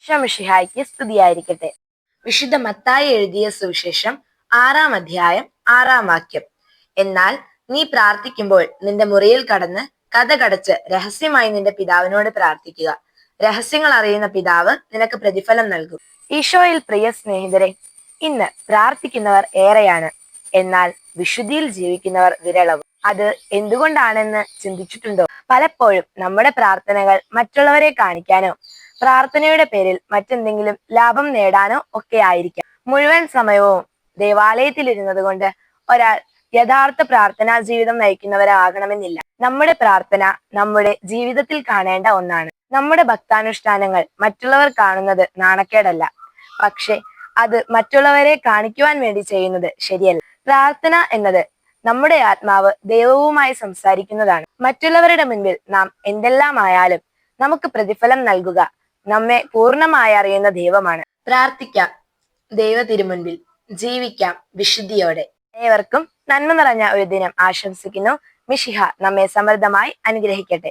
ശമിഷിഹായ്ക്ക് സ്തുതിയായിരിക്കട്ടെ. വിശുദ്ധ മത്തായി എഴുതിയ സുവിശേഷം 6-ാം അധ്യായം 6-ാം വാക്യം. എന്നാൽ നീ പ്രാർത്ഥിക്കുമ്പോൾ നിന്റെ മുറിയിൽ കടന്ന് കതകടച്ച് രഹസ്യമായി നിന്റെ പിതാവിനോട് പ്രാർത്ഥിക്കുക. രഹസ്യങ്ങൾ അറിയുന്ന പിതാവ് നിനക്ക് പ്രതിഫലം നൽകും. ഈശോയിൽ പ്രിയ സ്നേഹിതരെ, ഇന്ന് പ്രാർത്ഥിക്കുന്നവർ ഏറെയാണ്, എന്നാൽ വിശുദ്ധിയിൽ ജീവിക്കുന്നവർ വിരളവും. അത് എന്തുകൊണ്ടാണെന്ന് ചിന്തിച്ചിട്ടുണ്ടോ? പലപ്പോഴും നമ്മുടെ പ്രാർത്ഥനകൾ മറ്റുള്ളവരെ കാണിക്കാനോ പ്രാർത്ഥനയുടെ പേരിൽ മറ്റെന്തെങ്കിലും ലാഭം നേടാനോ ഒക്കെ ആയിരിക്കാം. മുഴുവൻ സമയവും ദേവാലയത്തിലിരുന്നത് കൊണ്ട് ഒരാൾ യഥാർത്ഥ പ്രാർത്ഥനാ ജീവിതം നയിക്കുന്നവരാകണമെന്നില്ല. നമ്മുടെ പ്രാർത്ഥന നമ്മുടെ ജീവിതത്തിൽ കാണേണ്ട ഒന്നാണ്. നമ്മുടെ ഭക്താനുഷ്ഠാനങ്ങൾ മറ്റുള്ളവർ കാണുന്നത് നാണക്കേടല്ല, പക്ഷെ അത് മറ്റുള്ളവരെ കാണിക്കുവാൻ വേണ്ടി ചെയ്യുന്നത് ശരിയല്ല. പ്രാർത്ഥന എന്നത് നമ്മുടെ ആത്മാവ് ദൈവവുമായി സംസാരിക്കുന്നതാണ്. മറ്റുള്ളവരുടെ മുൻപിൽ നാം എന്തെല്ലാം ആയാലും നമുക്ക് പ്രതിഫലം നൽകുക നമ്മെ പൂർണ്ണമായി അറിയുന്ന ദൈവമാണ്. പ്രാർത്ഥിക്കാം ദൈവ തിരുമുൻപിൽ, ജീവിക്കാം വിശുദ്ധിയോടെ. ഏവർക്കും നന്മ നിറഞ്ഞ ഒരു ദിനം ആശംസിക്കുന്നു. മിശിഹ നമ്മെ സമൃദ്ധമായി അനുഗ്രഹിക്കട്ടെ.